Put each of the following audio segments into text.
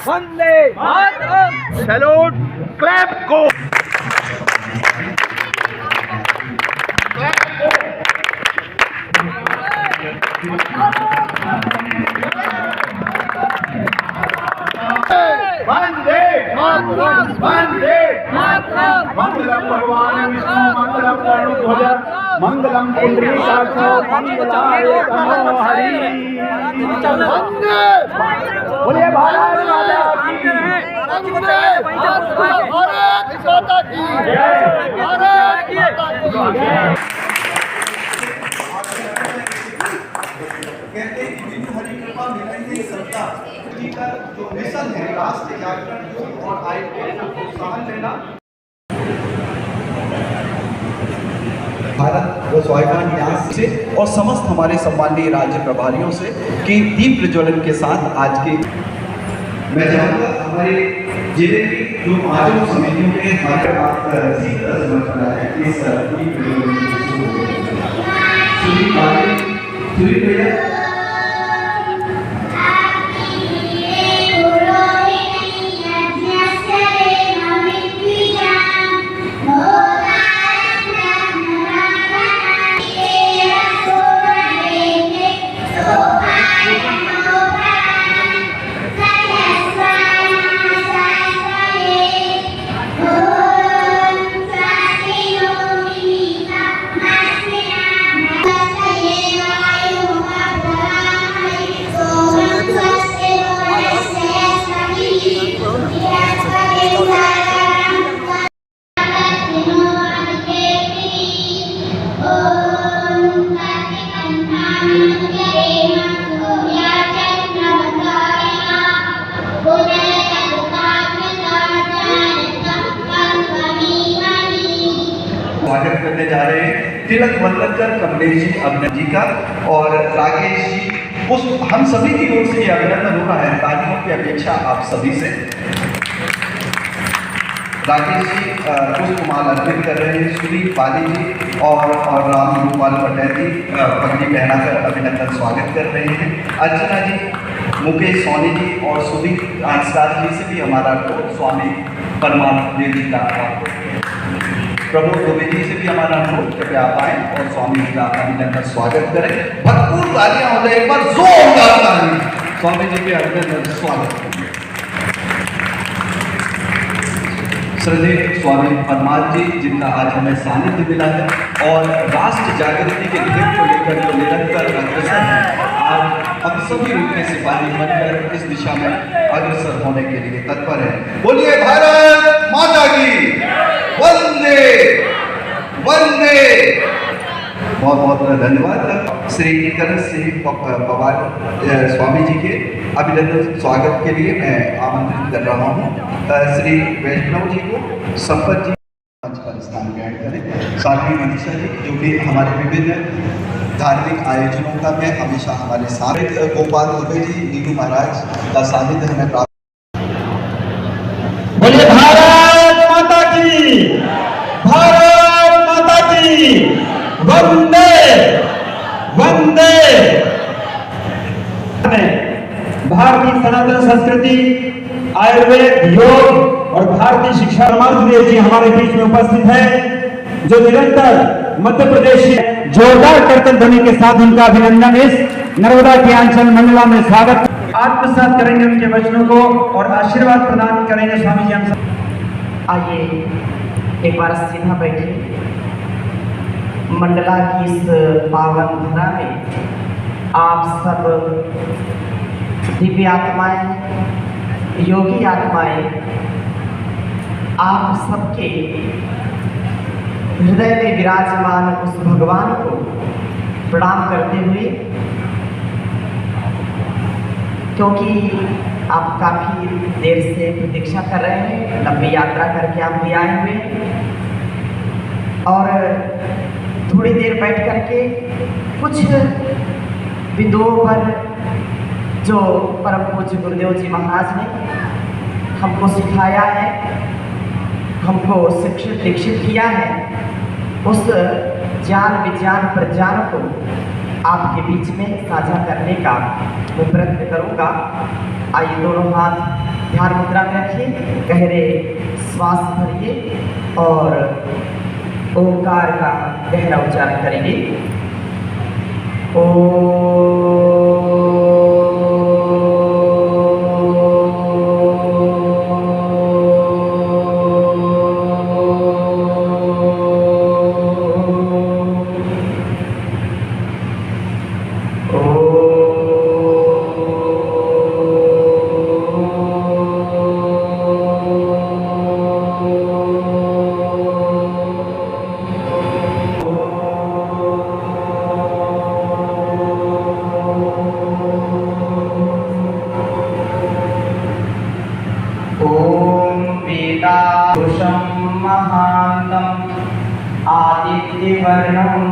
Vande Mataram. Salute, clap को। वंदे मातरम। वंदे मातरम। मंगलम भगवान विष्णु मंगलम गरुड़ध्वज मंगलम पुंडरीकाक्ष मंगलाय तनो हरि। बोलिए भारत माता की भारत माता की जय। भारत माता की जय। कहते हैं कि बिनु हरि कृपा मिलई सत्ता जी का जो मिशन है राष्ट्र जागरण योग और आयुर्वेद को प्रोत्साहन देना। भारत व स्वाभिमान न्यास से और समस्त हमारे सम्मानीय राज्य प्रभारियों से कि दीप प्रज्वलन के साथ आज के मैं चाहूँगा हमारे जिले की जो आयोजन समितियों के हमारे भैया स्वागत करने जा रहे हैं तिलक वल्लभकर कमलेश जी अभिनंदन जी का और राकेश जी उस हम सभी की ओर से अभिनंदन हो रहा है। तालियों की अपेक्षा आप सभी से। राकेश जी पुष्पमाल अर्पित कर रहे हैं। सुदीप बाली जी और राम गोपाल पटेल जी पगड़ी पहनाकर अभिनंदन स्वागत कर रहे हैं। अर्चना जी, मुकेश सोनी जी और सुदीप आंसराज जी से भी हमारा स्वामी परमात्मा देव जी का प्रभु दुबे जी से भी हमारा अनुरोध कृपया आप आए और स्वामी जी का अभिनंदन स्वागत करें। भरपूर तालियां हो जाए, एक बार जोरदार ताली स्वामी जी के अभिनंदन स्वागत करें। श्रद्धेय स्वामी परमात्मा जी जिनका आज हमें सानिध्य मिला है और राष्ट्र जागृति के ध्येय को लेकर जो निरंतर अग्रसर है, आज हम सभी उनके सिपाही बनकर इस दिशा में अग्रसर होने के लिए तत्पर है। बोलिए भारत माता की वंदे वंदे। बहुत बहुत धन्यवाद श्री करण सिंह पवार स्वामी जी के अभिनंदन स्वागत के लिए मैं आमंत्रित कर रहा हूँ। श्री वैष्णव जी को संपत जी मंच पर स्थान ग्रहण करें। साथ ही मनीषा जी जो कि हमारे विभिन्न धार्मिक आयोजनों का में हमेशा हमारे साथ। गोपाल दुबे जी, नीरू महाराज का सानिध्य हमें प्राप्त। बोलिए भारत माता की, भारत माता की, वंदे वंदे। भारतीय सनातन संस्कृति, आयुर्वेद, योग और भारतीय शिक्षा देव जी हमारे बीच में उपस्थित है, जो निरंतर मध्य प्रदेश में जोरदार कीर्तन ध्वनि के साथ उनका अभिनंदन इस नर्मदा के अंचल मंडला में स्वागत। आत्मसात करेंगे उनके वचनों को और आशीर्वाद प्रदान करेंगे स्वामी जी हम सब। आइए एक बार सीधा बैठे। मंडला की इस पावन धरा में आप सब दिव्य आत्माएं, योगी आत्माएं, आप सबके हृदय में विराजमान उस भगवान को प्रणाम करते हुए, क्योंकि आप काफ़ी देर से प्रतीक्षा कर रहे हैं, लंबी यात्रा करके आप भी आए हुए और थोड़ी देर बैठ करके कुछ बिंदुओं पर जो परम पूज्य गुरुदेव जी महाराज ने हमको सिखाया है, हमको शिक्षित दीक्षित किया है, उस ज्ञान विज्ञान प्रज्ञान को आपके बीच में साझा करने का मैं प्रयत्न करूँगा। आइए दोनों हाथ ध्यान मुद्रा में रखिए, गहरे श्वास भरिए और ओंकार का गहरा उच्चारण करेंगे। आदित्यवर्णं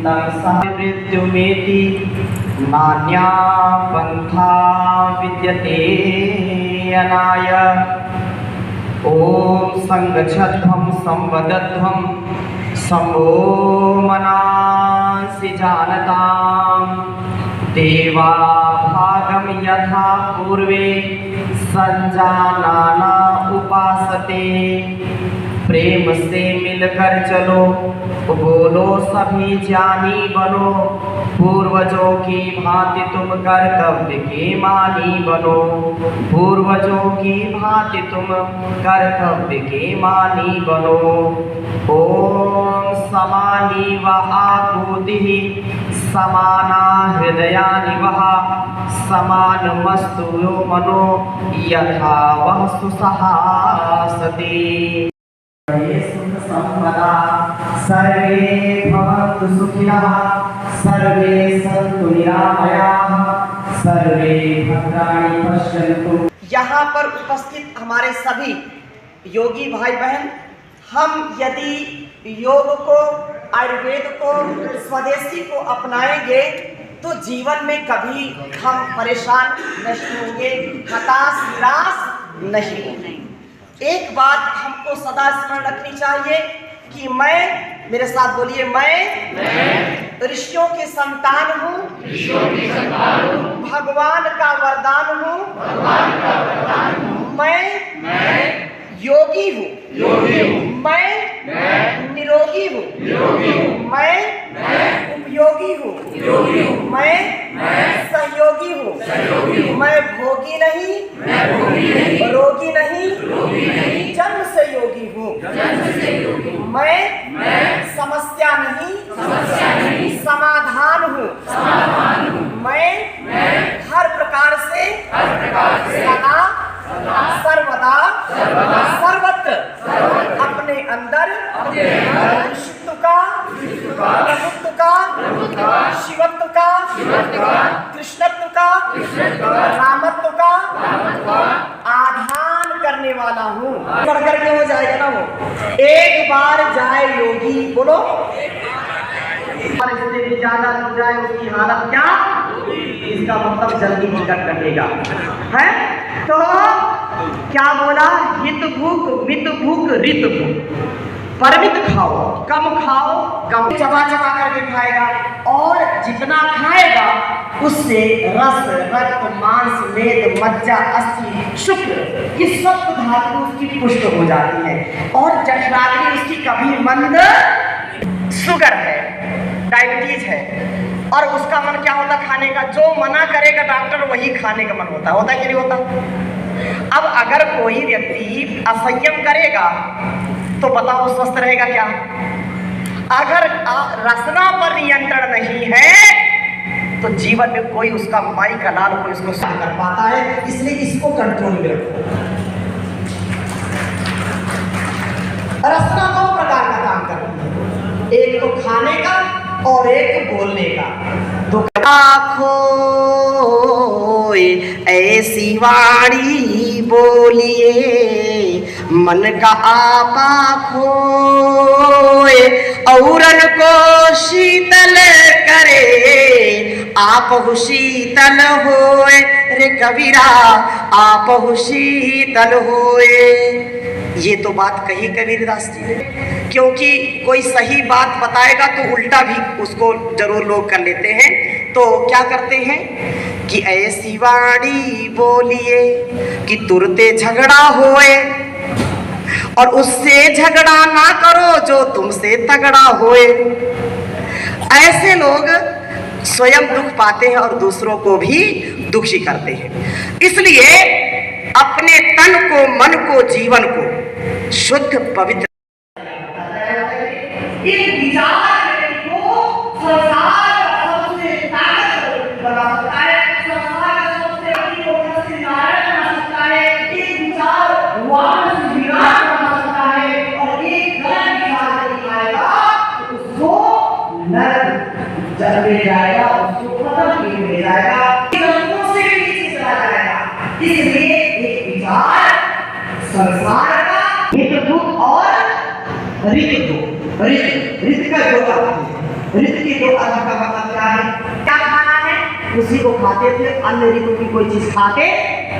तमसः मृत्युमेति नान्या पन्था विद्यते अनाय। ॐ संगच्छध्वं संवदध्वं शम्भो मनांसि जानतां देवा भागं यथा पूर्वे संजानाना उपासते। प्रेम से मिलकर चलो, बोलो सभी ज्ञानी बनो, पूर्वजों की भांति तुम कर्तव्य के मानी बनो, पूर्वजों की भांति तुम कर्तव्य के मानी बनो। ओम समानी वह आकुतिः समाना हृदयानि वह समानमस्तु यो मनो यथा वह सुसहासते। सर्वे भवन्तु सुखिनः, सर्वे सन्तु निरामयाः, सर्वे भद्राणि पश्यन्तु। यहाँ पर उपस्थित हमारे सभी योगी भाई बहन, हम यदि योग को, आयुर्वेद को, स्वदेशी को अपनाएंगे तो जीवन में कभी हम परेशान नहीं होंगे, हताश निराश नहीं होंगे। एक बात हमको सदा स्मरण रखनी चाहिए कि मैं, मेरे साथ बोलिए, मैं ऋषियों की संतान हूँ, भगवान का वरदान हूँ, मैं योगी हूँ, मैं निरोगी हूँ, मैं उपयोगी हूँ, मैं सहयोगी हूँ, मैं भोगी नहीं, रोगी नहीं, जन्म से योगी हूँ, मैं समस्या नहीं, समाधान हूँ, मैं हर प्रकार से सदा सर्वदा सर्वत्र अपने अंदर ऋषित्व का, प्रभुत्व का, शिवत्व का, कृष्णत्व का, रामत्व का आधान करने वाला हूँ। पढ़ करके हो जाएगा ना वो। एक बार जाए योगी, बोलो, और इससे भी ज्यादा हो जाए उसकी हालत क्या, इसका मतलब जल्दी टिकट कटेगा, है? तो क्या बोला, हित भूख मित भूख रित भूख, परिमित खाओ, कम खाओ, कम चबा चबा करके खाएगा, और जितना खाएगा उससे रस, रक्त, मांस, मेद, मज्जा, अस्थि, शुक्र, ये सब धातु उसकी पुष्ट हो जाती है, और जठराग्नि उसकी कभी मंद, शुगर है, डायबिटीज है, और उसका मन क्या होता खाने का, जो मना करेगा डॉक्टर वही खाने का मन होता है कि नहीं होता? अब अगर कोई व्यक्ति असंयम करेगा तो बताओ स्वस्थ रहेगा क्या? अगर रसना पर नियंत्रण नहीं है तो जीवन में कोई उसका माई का लाल कोई उसको सह कर पाता है, इसलिए इसको कंट्रोल में रखो। रसना दो प्रकार का काम करती है, एक तो खाने का और एक बोलने का। तो आँखों ऐसी वाणी बोलिए, मन का आपा खोए, औरन को शीतल करे, आप शीतल होए रे कबीरा, आप शीतल होए। ये तो बात कही कबीरदास जी ने, क्योंकि कोई सही बात बताएगा तो उल्टा भी उसको जरूर लोग कर लेते हैं। तो क्या करते हैं कि ऐसी वाणी बोलिए कि तुरते झगड़ा होए, और उससे झगड़ा ना करो जो तुमसे तगड़ा होए। ऐसे लोग स्वयं दुख पाते हैं और दूसरों को भी दुखी करते हैं। इसलिए अपने तन को, मन को, जीवन को शुद्ध पवित्र जाएगा, उसको खत्म किया जाएगा, से भी नीचे चला जाएगा। इसलिए एक विचार संसार का हितदूत और रितदूत, रित का दो अर्थ है। रित के दो अर्थ का मतलब क्या है? क्या खाना है उसी को खाते थे, अन्य ऋतु की कोई चीज खाते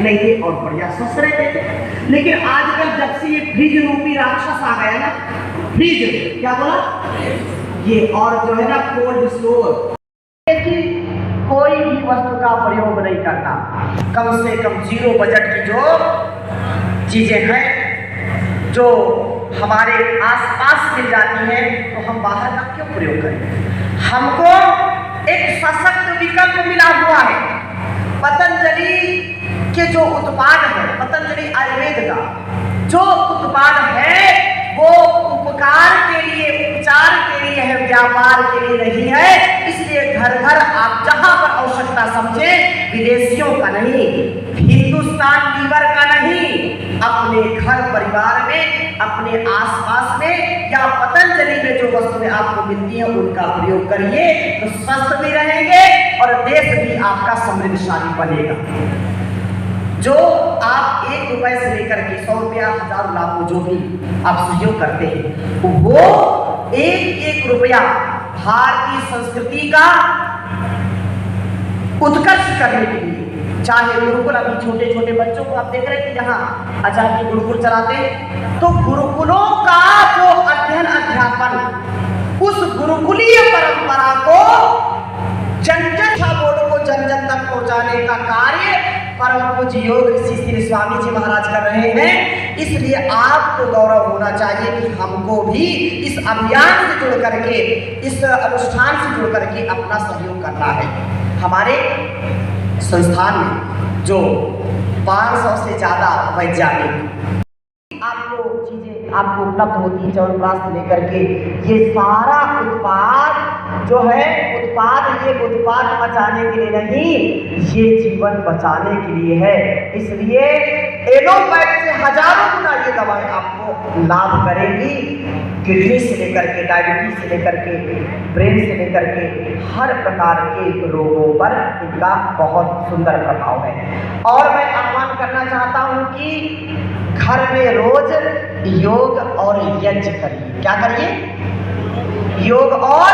नहीं थे और बढ़िया स्वस्थ रहते थे। लेकिन आजकल जब से ये फ्रिज रूपी राक्षस आ गया ना, फ्रिज क्या बोला ये, और जो है ना कोल्ड स्टोर, कोई भी वस्तु का प्रयोग नहीं करना। कम से कम 0 बजट की जो चीजें हैं जो हमारे आसपास मिल जाती हैं, तो हम बाहर का क्यों प्रयोग करें? हमको एक सशक्त विकल्प मिला हुआ है। पतंजलि के जो उत्पाद है, पतंजलि आयुर्वेद का जो उत्पाद है वो उपकार के लिए, उपचार के लिए है, व्यापार के लिए नहीं है। इसलिए घर घर आप जहां पर आवश्यकता समझे, विदेशियों का नहीं, हिंदुस्तान लीवर का नहीं, अपने घर परिवार में, अपने आसपास में या पतंजलि में जो वस्तुएं आपको मिलती हैं उनका प्रयोग करिए, तो स्वस्थ भी रहेंगे और देश भी आपका समृद्धशाली बनेगा। जो आप 1 रुपए से लेकर के 100 रुपया, 1000, लाखों जो भी आप सहयोग करते हैं, वो एक रुपया भारतीय संस्कृति का उत्कर्ष करने के लिए, चाहे गुरुकुल, अभी छोटे छोटे बच्चों को आप देख रहे थे जहाँ आचार्य गुरुकुल चलाते, तो गुरुकुलों का जो अध्ययन अध्यापन, उस गुरुकुलीय परंपरा को जन बोर्ड को जन जन तक पहुंचाने का कार्य परम पूज्य योग ऋषि श्री स्वामी जी महाराज कर रहे हैं। इसलिए आपको गौरव होना चाहिए कि हमको भी इस अभियान से जुड़ करके, इस अनुष्ठान से जुड़ करके अपना सहयोग करना है। हमारे संस्थान में जो 500 से ज्यादा वैज्ञानिक आपको चीजें आपको उपलब्ध होती है, चौरप्राश से लेकर के ये सारा उत्पाद जो है, उत्पाद ये उत्पाद बचाने के लिए नहीं, ये जीवन बचाने के लिए है। इसलिए एलोपैथ से हजारों गुना ये दवाएं आपको लाभ करेगी। किडनी से लेकर के, डायबिटीज से लेकर के, ब्रेन से लेकर के हर प्रकार के रोगों पर इनका बहुत सुंदर प्रभाव है। और मैं आह्वान करना चाहता हूं कि घर में रोज योग और यज्ञ करिए। क्या करिए? योग और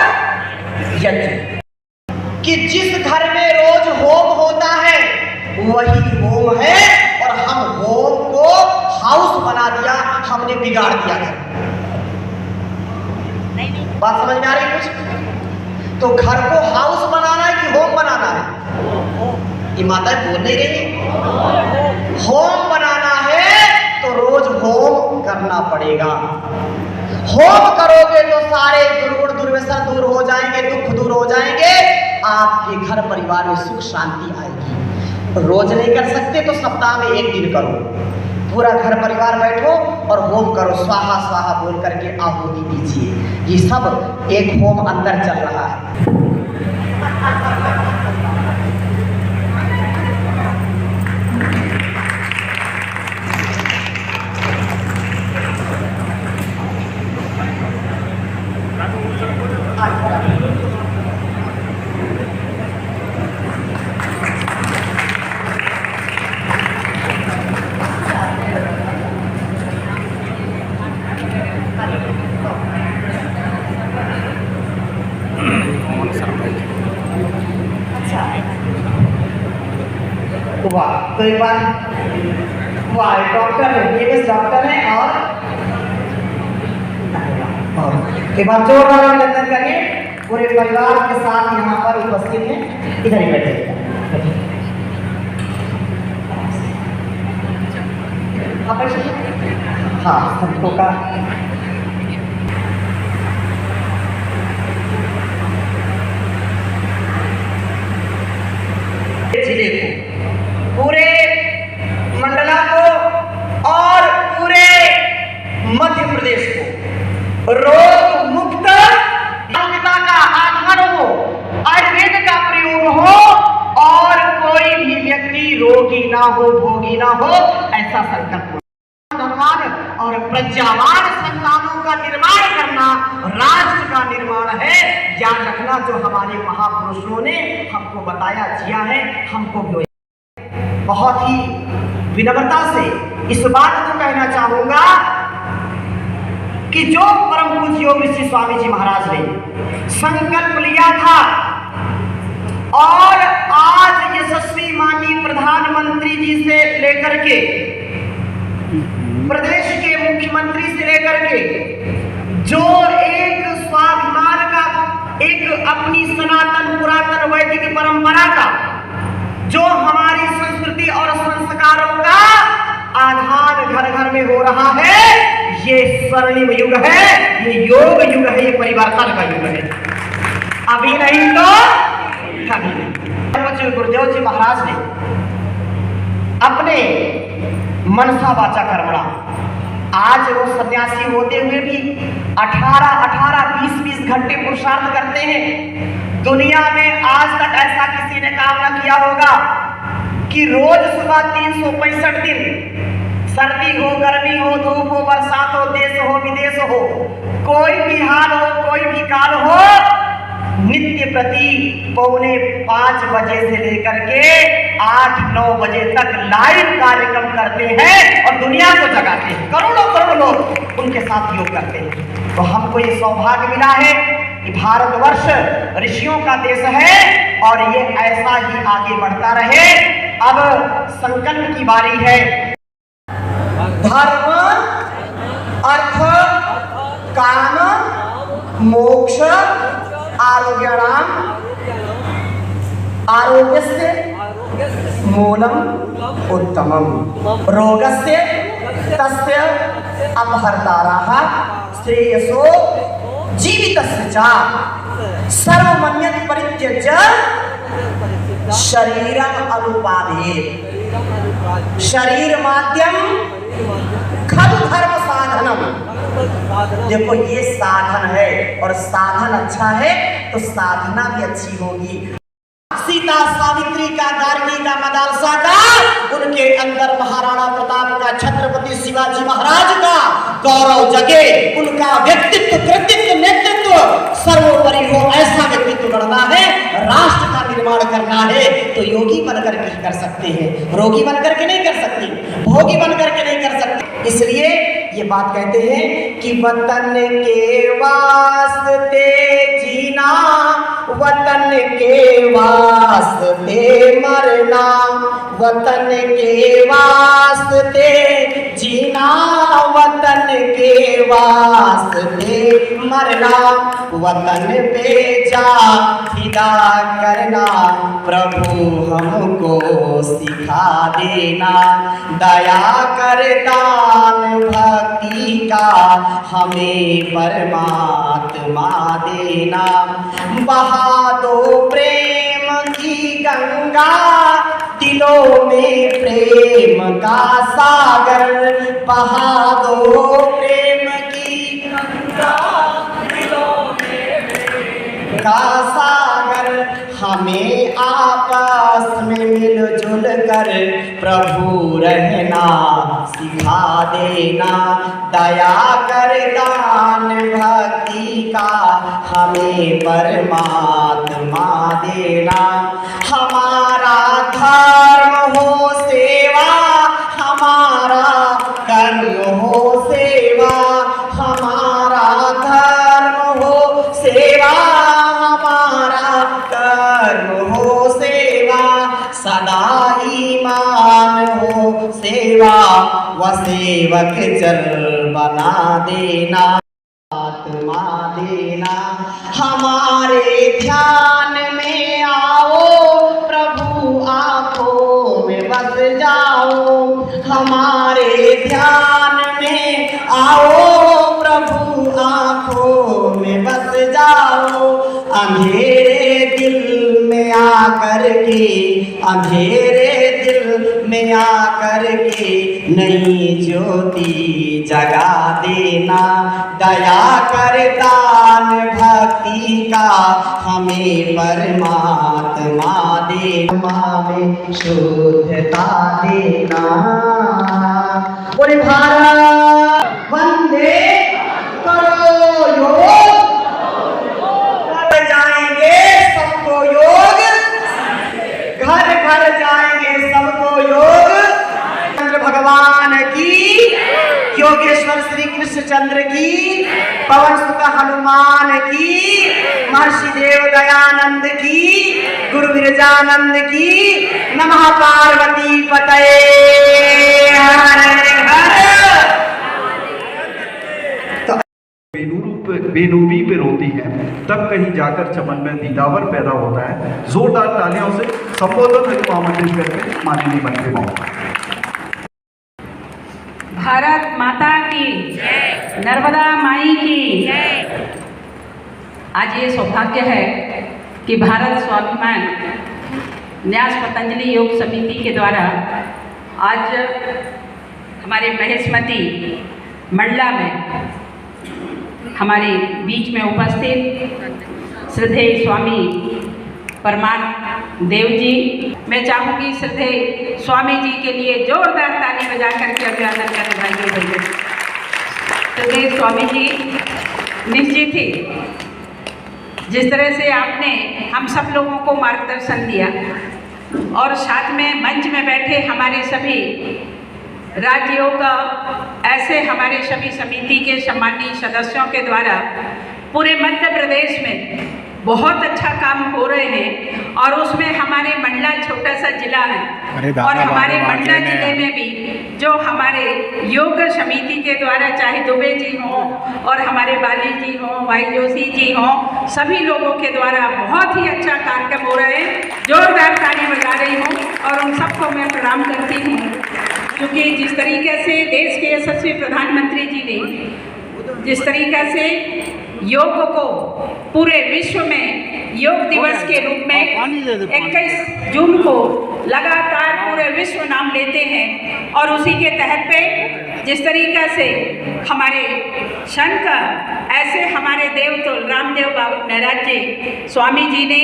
यज्ञ। कि जिस घर में रोज होम होता है वही होम है, और हम होम को हाउस बना दिया, हमने बिगाड़ दिया घर। बात समझ में आ रही है कुछ? तो घर को हाउस बनाना है कि होम बनाना है? ये माता बोल नहीं रही। होम बनाना है तो रोज होम करना पड़ेगा। होम करोगे तो सारे दुर्गुण दुर्व्यसन दूर हो जाएंगे, दुख दूर हो जाएंगे, आपके घर परिवार में सुख शांति आएगी। रोज नहीं कर सकते तो सप्ताह में 1 दिन करो, पूरा घर परिवार बैठो और होम करो, स्वाहा स्वाहा बोल करके आहुति दीजिए। ये सब एक होम अंदर चल रहा है। तो एक बार डॉक्टर है, ये डॉक्टर है, और एक बार जोरदार अभिनंदन करिए। पूरे परिवार के साथ यहाँ पर उपस्थित हैं, इधर ही बैठे। हाँ, सबको का जिले को, पूरे मंडला को और पूरे मध्य प्रदेश को रोग मुक्त आयुर्वेदा का आधार हो, आयुर्वेद का प्रयोग हो और कोई भी व्यक्ति रोगी ना हो, भोगी ना हो, ऐसा संकल्प और प्रज्ञावान संतानों का निर्माण करना राष्ट्र का निर्माण है। याद रखना, जो हमारे महापुरुषों ने हमको बताया, जिया है, हमको भी बहुत ही विनम्रता से इस बात को कहना चाहूंगा कि जो परम पूज्य योग ऋषि स्वामी जी महाराज ने संकल्प लिया था और आज यशस्वी माननीय प्रधानमंत्री जी से लेकर के प्रदेश के मुख्यमंत्री से लेकर के जो एक स्वाभिमान का, एक अपनी सनातन पुरातन वैदिक परंपरा का, जो हमारी संस्कृति और संस्कारों का आधार घर घर में हो रहा है, ये स्वर्णिम युग है, ये योग युग है, ये परिवर्तन का युग है। अभी नहीं तो कभी नहीं। गुरुदेव जी महाराज ने अपने मनसा वाचा कर्मणा, आज वो सन्यासी होते हुए भी 18-20 घंटे पुरुषार्थ करते हैं। दुनिया में आज तक ऐसा किसी ने काम न किया होगा कि रोज सुबह 365 दिन, सर्दी हो, गर्मी हो, धूप हो, बरसात हो, देश हो, विदेश हो, कोई भी हाल हो, कोई भी काल हो, नित्य प्रति 4:45 बजे से लेकर के 8-9 बजे तक लाइव कार्यक्रम करते हैं और दुनिया को जगाते हैं। करोड़ों लोग उनके साथ योग करते हैं। तो हमको ये सौभाग्य मिला है कि भारतवर्ष ऋषियों का देश है और ये ऐसा ही आगे बढ़ता रहे। अब संकल्प की बारी है। धर्म, अर्थ, काम, मोक्ष, आरोग्याणाम, आरोग्यस्य मूलम उत्तमम, रोगस्य तस्य अपहर्तारः, श्रेयसो जीवितस्य च, सर्वमन्यत् परित्यज्य शरीरम अनुपादेत। शरीर माध्यम खलु धर्म साधनम। देखो, ये साधन है और साधन अच्छा है तो साधना भी अच्छी होगी। सीता सावित्री का, गार्गी का, मदालसा का, उनके अंदर महाराणा प्रताप का, छत्रपति शिवाजी महाराज का गौरव जगे, उनका व्यक्तित्व, कृतित्व, नेतृत्व सर्वोपरि हो, ऐसा व्यक्तित्व गढ़ना है, राष्ट्र का निर्माण करना है। तो योगी बनकर के कर सकते हैं, रोगी बनकर के नहीं कर सकते, भोगी बनकर के नहीं कर सकते। इसलिए ये बात कहते हैं कि वतन के वास्ते जीना, वतन के वास्ते मरना, वतन के वास्ते जीना, वतन के वास्ते मरना, वतन पे जा फिदा करना, प्रभु हमको सिखा देना, दया कर दान भक्ति का हमें परमात्मा देना, बहा दो प्रेम की गंगा, दिलों में प्रेम का सागर, बहा दो प्रेम की गंगा, दिलों में प्रेम का सागर, हमें आपस में मिलजुल कर प्रभु रहना सिखा देना, दया कर दान भक्ति का हमें परमात्मा देना, हमारा धर्म हो सेवा, हमारा कर्म हो सेवा, हमारा धर्म हो सेवा, हमारा कर्म हो सेवा, सदा ईमान हो सेवा, व सेवक चल बना देना, आत्मा देना, हमारे ध्यान में आओ प्रभु, आंखों में बस जाओ। हमारे ध्यान में आओ प्रभु, आंखों में बस जाओ। अंधेरे दिल में आकर के, अंधेरे दिल में आकर के नई ज्योति जगा देना। दया कर दान भक्ति का हमें परमात्मा देना, में शुद्धता देना। बोले भारत वंदे करो योग, घर जाएंगे सबको योग, घर घर जाएंगे सबको योग। चंद्र भगवान की, योगेश्वर श्री कृष्ण चंद्र की, पवन सुत हनुमान की, महर्षि देव दयानंद की, गुरु विरजानंद की। नमः पार्वती पतये हर हर। बेनूरी पे रोती है तब कहीं जाकर चमन में दीदावर पैदा होता है। जोरदार तालियों से संबोधन आमंत्रित करके माननीय मंत्री महोदय। भारत माता की, नर्मदा माई की। आज ये सौभाग्य है कि भारत स्वाभिमान न्यास पतंजलि योग समिति के द्वारा आज हमारे महेशमती मंडला में हमारे बीच में उपस्थित श्रद्धेय स्वामी परमान देव जी, मैं चाहूँगी श्रद्धेय स्वामी जी के लिए जोरदार ताली बजा करके अभिवादन करें भाइयों बहनों। श्रद्धेय स्वामी जी, निश्चित ही जिस तरह से आपने हम सब लोगों को मार्गदर्शन दिया और साथ में मंच में बैठे हमारे सभी राज्य योग ऐसे हमारे सभी समिति के सम्मानीय सदस्यों के द्वारा पूरे मध्य प्रदेश में बहुत अच्छा काम हो रहे हैं। और उसमें हमारे मंडला छोटा सा जिला है और हमारे मंडला जिले में भी जो हमारे योग समिति के द्वारा, चाहे दुबे जी हों और हमारे बाली जी हों, भाई जोशी जी हों, सभी लोगों के द्वारा बहुत ही अच्छा कार्यक्रम हो रहे हैं। जोरदार ताली बजा रही हूँ और उन सबको मैं प्रणाम करती हूँ, क्योंकि जिस तरीके से देश के यशस्वी प्रधानमंत्री जी ने जिस तरीके से योग को पूरे विश्व में योग दिवस के रूप में 21 जून को लगातार पूरे विश्व नाम लेते हैं, और उसी के तहत पे जिस तरीका से हमारे संत ऐसे हमारे देव तो रामदेव बाबा महाराज जी स्वामी जी ने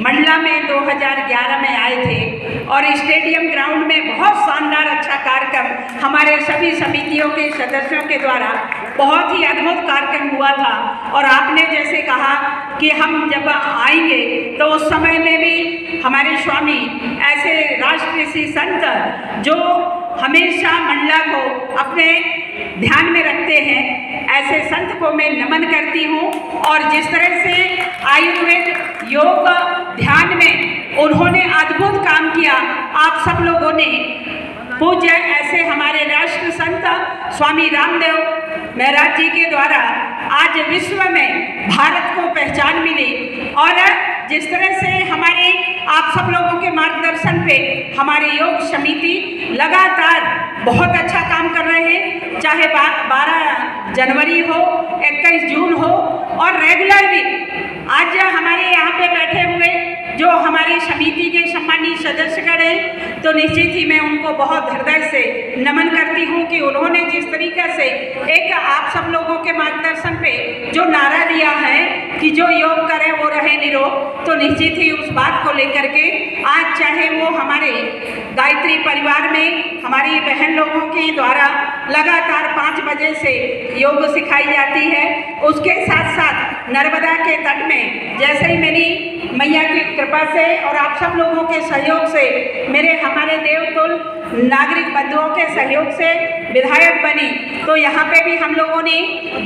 मंडला में 2011 में आए थे और स्टेडियम ग्राउंड में बहुत शानदार अच्छा कार्यक्रम हमारे सभी समितियों के सदस्यों के द्वारा बहुत ही अद्भुत कार्यक्रम हुआ था। और आपने जैसे कहा कि हम जब आएंगे तो उस समय में भी हमारे स्वामी ऐसे राष्ट्रीय संत जो हमेशा मंडला को अपने ध्यान में रखते हैं, ऐसे संत को मैं नमन करती हूँ। और जिस तरह से आयुर्वेद योग ध्यान में उन्होंने अद्भुत काम किया, आप सब लोगों ने पूज्य ऐसे हमारे राष्ट्र संत स्वामी रामदेव महाराज जी के द्वारा आज विश्व में भारत को पहचान मिली। और जिस तरह से हमारे आप सब लोगों के मार्गदर्शन पे हमारे योग समिति लगातार बहुत अच्छा काम कर रहे हैं, चाहे 12 जनवरी हो, 21 जून हो और रेगुलर भी आज हमारे यहाँ पे बैठे हुए जो हमारी समिति के सम्मानीय सदस्यगण हैं, तो निश्चित ही मैं उनको बहुत हृदय से नमन करती हूँ कि उन्होंने जिस तरीके से एक आप सब लोगों के मार्गदर्शन पे जो नारा दिया है कि जो योग करे वो रहे निरोग, तो निश्चित ही उस बात को लेकर के आज चाहे वो हमारे गायत्री परिवार में हमारी बहन लोगों के द्वारा लगातार 5 बजे से योग सिखाई जाती है, उसके साथ साथ नर्मदा के तट में जैसे ही मेरी मैया की कृपा से और आप सब लोगों के सहयोग से, हमारे देवतुल नागरिक बंधुओं के सहयोग से विधायक बनी, तो यहाँ पे भी हम लोगों ने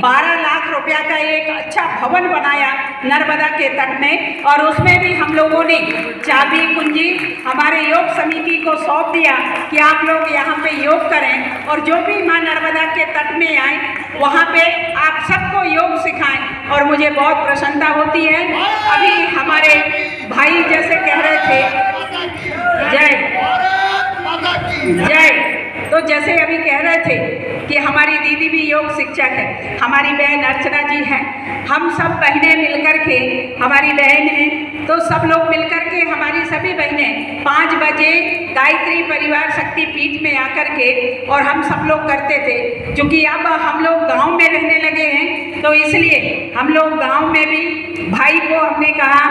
12 लाख रुपया का एक अच्छा भवन बनाया नर्मदा के तट में, और उसमें भी हम लोगों ने चाबी कुंजी हमारे योग समिति को सौंप दिया कि आप लोग यहाँ पे योग करें, और जो भी माँ नर्मदा के तट में आए वहाँ पे आप सबको योग सिखाएं। और मुझे बहुत प्रसन्नता होती है, अभी हमारे भाई जैसे कह रहे थे, जय, तो जैसे अभी कह रहे थे कि हमारी दीदी भी योग शिक्षक है, हमारी बहन अर्चना जी हैं, हम सब बहनें मिलकर के, हमारी बहन है तो सब लोग मिलकर के, हमारी सभी बहनें 5 बजे गायत्री परिवार शक्ति पीठ में आकर के, और हम सब लोग करते थे, क्योंकि अब हम लोग गांव में रहने लगे हैं, तो इसलिए हम लोग गांव में भी भाई को हमने कहा,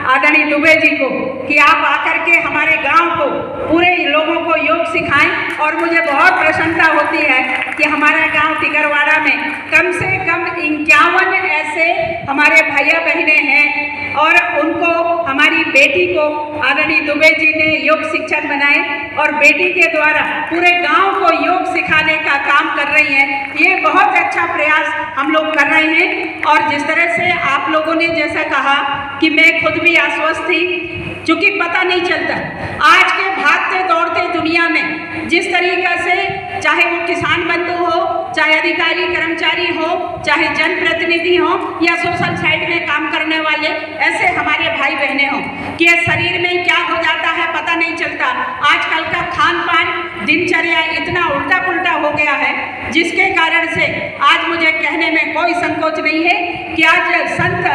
आदरणीय दुबे जी को, कि आप आकर के हमारे गांव को, पूरे लोगों को योग सिखाएं। और मुझे बहुत प्रसन्नता होती है कि हमारा गांव टिकरवाड़ा में कम से कम 51 ऐसे हमारे भैया बहनें हैं, और उनको, हमारी बेटी को आदरणीय दुबे जी ने योग शिक्षक बनाए, और बेटी के द्वारा पूरे गांव को योग सिखाने का काम कर रही हैं। ये बहुत अच्छा प्रयास हम लोग कर रहे हैं। और जिस तरह से आप लोगों ने जैसा कहा कि मैं खुद भी आश्वस्त थी, क्योंकि पता नहीं चलता आज के भागते दौड़ते दुनिया में, जिस तरीक़ा से चाहे वो किसान बंधु हो, चाहे अधिकारी कर्मचारी हो, चाहे जनप्रतिनिधि हो, या सोशल साइड में काम करने वाले ऐसे हमारे भाई बहनें हों, कि शरीर में क्या हो जाता है पता नहीं चलता। आजकल का खान पान, दिनचर्या इतना उल्टा पुल्टा हो गया है, जिसके कारण से आज मुझे कहने में कोई संकोच नहीं है कि आज संत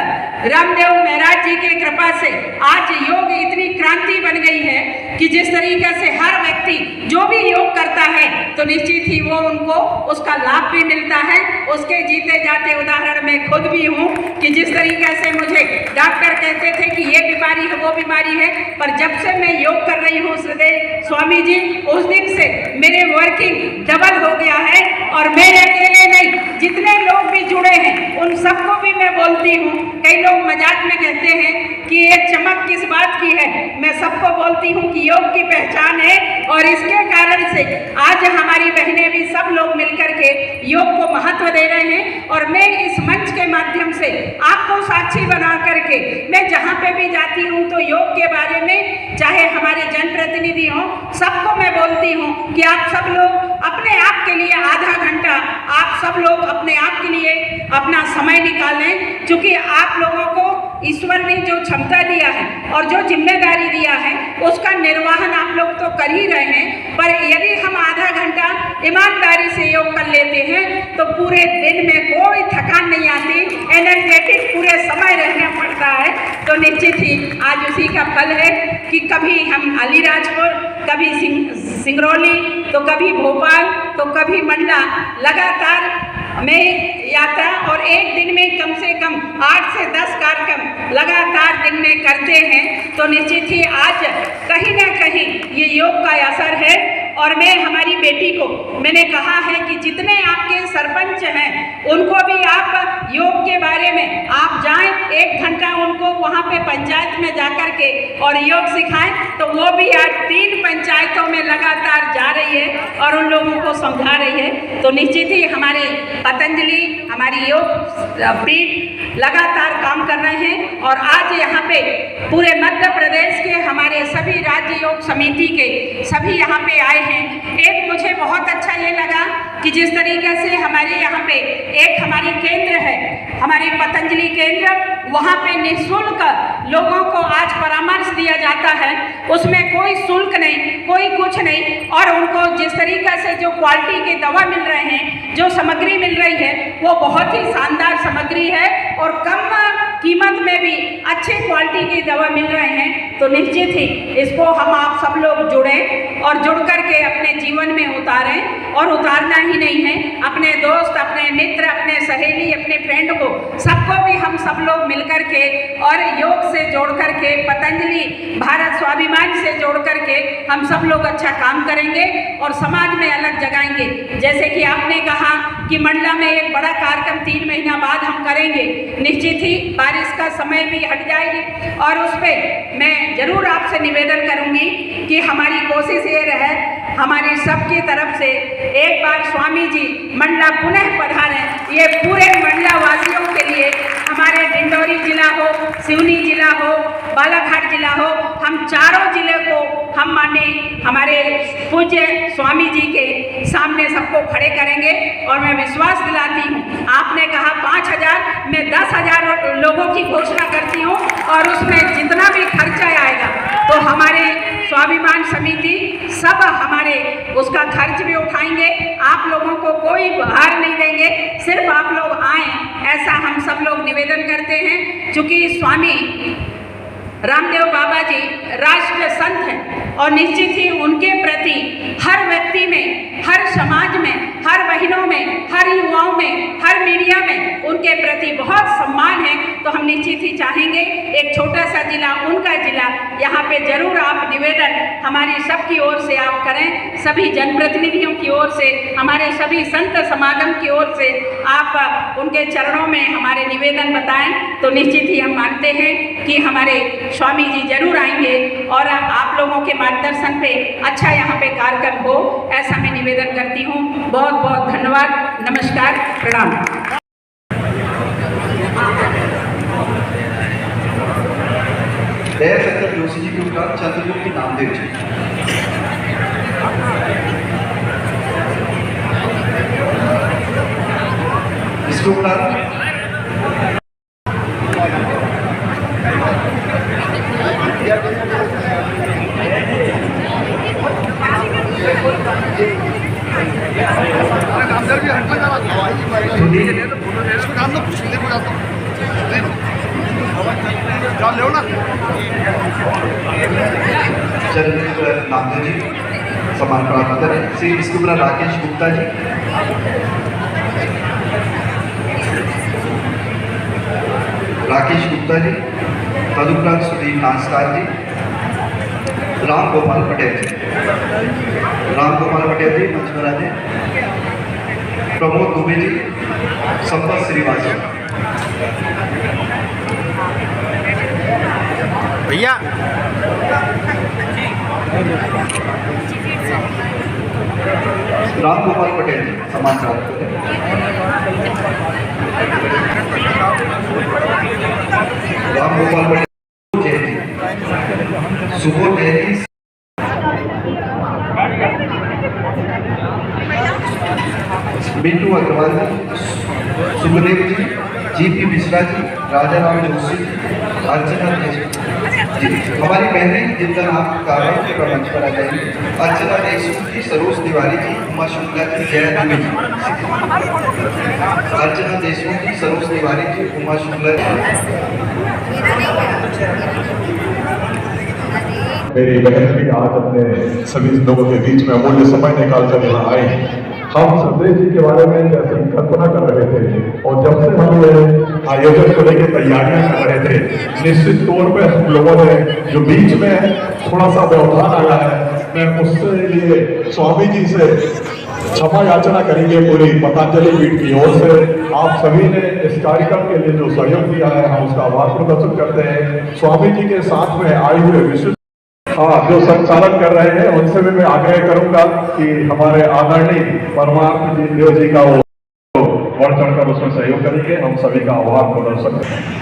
रामदेव महाराज जी की कृपा से आज योग इतनी क्रांति बन गई है कि जिस तरीके से हर व्यक्ति जो भी योग करता है तो निश्चित ही वो उनको उसका लाभ भी मिलता है। उसके जीते जाते उदाहरण मैं खुद भी हूँ कि जिस तरीके से मुझे डॉक्टर कहते थे कि ये बीमारी है वो बीमारी है, पर जब से मैं योग कर रही हूँ श्रीदेव स्वामी जी, उस दिन से मेरे वर्किंग डबल हो गया है। और मेरे अकेले नहीं, जितने लोग भी जुड़े हैं उन सबको भी मैं बोलती हूँ। कई लोग मजाक में कहते हैं कि ये चमक किस बात की है, मैं सबको बोलती हूँ कि योग की पहचान है। और इसके कारण से आज हमारी बहनें भी सब लोग मिलकर के योग को महत्व दे रहे हैं। और मैं इस मंच के माध्यम से आपको साक्षी बना करके मैं जहाँ पे भी जाती हूँ तो योग के बारे में, चाहे हमारे जनप्रतिनिधि हों, सबको मैं बोलती हूँ कि आप सब लोग अपने आप के लिए आधा घंटा आप सब लोग अपने आप के लिए अपना समय निकालें, क्योंकि आप लोगों को ईश्वर ने जो क्षमता दिया है और जो जिम्मेदारी दिया है उसका निर्वहन आप लोग तो कर ही रहे हैं। पर यदि हम आधा घंटा ईमानदारी से योग कर लेते हैं तो पूरे दिन में कोई थकान नहीं आती, एनर्जेटिक पूरे समय रहना पड़ता है। तो निश्चित ही आज उसी का फल है कि कभी हम अलीराजपुर, कभी सिंगरौली, तो कभी भोपाल, तो कभी मंडला, लगातार में यात्रा, और एक दिन में कम से कम 8 से 10 कार्यक्रम लगातार दिन में करते हैं। तो निश्चित ही आज कहीं ना कहीं ये योग का असर है। और मैं हमारी बेटी को मैंने कहा है कि जितने आपके सरपंच हैं उनको भी आप योग के बारे में आप जाएं, 1 घंटा उनको वहाँ पे पंचायत में जाकर के और योग सिखाएं। तो वो भी आज 3 पंचायतों में लगातार जा रही है और उन लोगों को समझा रही है। तो निश्चित ही हमारे पतंजलि, हमारी योग पीठ लगातार काम कर रहे हैं। और आज यहाँ पे पूरे मध्य प्रदेश के हमारे सभी राज्य योग समिति के सभी यहाँ पे आए हैं। एक मुझे बहुत अच्छा ये लगा कि जिस तरीके से हमारे यहाँ पे एक हमारी केंद्र है, हमारी पतंजलि केंद्र, वहाँ पे निःशुल्क लोगों को आज परामर्श दिया जाता है, उसमें कोई शुल्क नहीं, कोई कुछ नहीं। और उनको जिस तरीके से जो क्वालिटी की दवा मिल रहे हैं, जो सामग्री मिल रही है, वो बहुत ही शानदार सामग्री है और कम कीमत में भी अच्छे क्वालिटी की दवा मिल रहे हैं। तो निश्चित ही इसको हम आप सब लोग जुड़ें और जुड़ कर के करके अपने जीवन में उतारें, और उतारना ही नहीं है, अपने दोस्त, अपने मित्र, अपने सहेली, अपने फ्रेंड को, सबको भी हम सब लोग मिलकर के और योग से जोड़ करके, पतंजलि भारत स्वाभिमान से जोड़ करके हम सब लोग अच्छा काम करेंगे और समाज में अलग जगाएंगे। जैसे कि आपने कहा कि मंडला में एक बड़ा कार्यक्रम 3 महीना बाद हम करेंगे, निश्चित ही बारिश का समय भी हट जाएगी, और उस पर मैं जरूर आपसे निवेदन करूंगी कि हमारी कोशिश ये रहे, हमारी सबकी तरफ से एक बार स्वामी जी मंडला पुनः पधारें। ये पूरे मंडला वासियों के लिए, हमारे डिंडौरी जिला हो, सिवनी जिला हो, बालाघाट जिला हो, हम चारों जिले को हम माने हमारे पूज्य स्वामी जी के सामने सबको खड़े करेंगे। और मैं विश्वास दिलाती हूँ, आपने कहा 5,000, मैं 10,000 लोगों की घोषणा करती हूँ, और उसमें जितना भी खर्चा आएगा तो हमारे स्वाभिमान समिति सब हमारे उसका खर्च भी उठाएंगे। आप लोगों को कोई भार नहीं देंगे, सिर्फ आप लोग आएं, ऐसा हम सब लोग निवेदन करते हैं। चूँकि स्वामी रामदेव बाबा जी राष्ट्र संत हैं, और निश्चित ही उनके प्रति हर व्यक्ति में, हर समाज में, हर बहनों में, हर युवाओं में, हर मीडिया में उनके प्रति बहुत सम्मान है। तो हम निश्चित ही चाहेंगे एक छोटा सा जिला, उनका जिला, यहाँ पे जरूर आप निवेदन हमारी सबकी ओर से आप करें, सभी जनप्रतिनिधियों की ओर से, हमारे सभी संत समागम की ओर से आप उनके चरणों में हमारे निवेदन बताएं। तो निश्चित ही हम मानते हैं कि हमारे स्वामी जी जरूर आएंगे और आप लोगों के मार्गदर्शन पे अच्छा यहाँ पे कार्यक्रम हो, ऐसा मैं निवेदन करती हूँ। बहुत बहुत धन्यवाद, नमस्कार, प्रणाम। दया शंकर जोशी जी के उपरांत चंद्रमुखी नामदेव जी। इसके उपरांत चंद्रमुखी नामदेव जी सम्मान प्राप्त करें। श्री इसके उपरांत राकेश गुप्ता जी, राकेश गुप्ता जी, तदुपरांत सुधीर नास्कार जी, राम गोपाल पटेल जी, राम गोपाल पटेल जी मंच पर आ जाए, प्रमोद दुबे जी, संपत श्रीवास्तव भैया राम गोपाल पटेल जी सम्मान प्राप्त करें। राम गोपाल पटेल जय जी, सुबोध जय जी, बिट्टू अग्रवाल जी, सुखदेव जी, जीपी मिश्रा जी, राजा राम जोशी जी, अर्चना जी, हमारी बहनें जिनका नाम कारण के मंच पर आ जाएंगी। अर्चना देशमुख जी, सरोज तिवारी जी, उमा शुक्ला जी, जया दुबे जी। अर्चना देशमुख जी, सरोज तिवारी जी, उमा शुक्ला जी। मेरी बहन भी आज अपने सभी लोगों के बीच में अमूल्य समय निकाल कर यहाँ आए हैं। हम संदेश जी के बारे में जैसे कल्पना कर रहे थे, और जब से हम ये आयोजन को लेकर तैयारियां कर रहे थे, निश्चित तौर पे हम लोगों ने जो बीच में थोड़ा सा व्यवधान आया है, मैं उसके लिए स्वामी जी से क्षमा याचना करेंगे पूरी पतंजलि पीठ की ओर से। आप सभी ने इस कार्यक्रम के लिए जो सहयोग दिया है, हम उसका आभार प्रदर्शन करते हैं। स्वामी जी के साथ में आए हुए विशिष्ट जो संचालन कर रहे हैं, उनसे भी मैं आग्रह करूंगा कि हमारे आदरणीय परमार्थ जी देव जी का वो बढ़ चढ़कर उसमें सहयोग करेंगे। हम सभी का आभार प्रदर्शन करेंगे।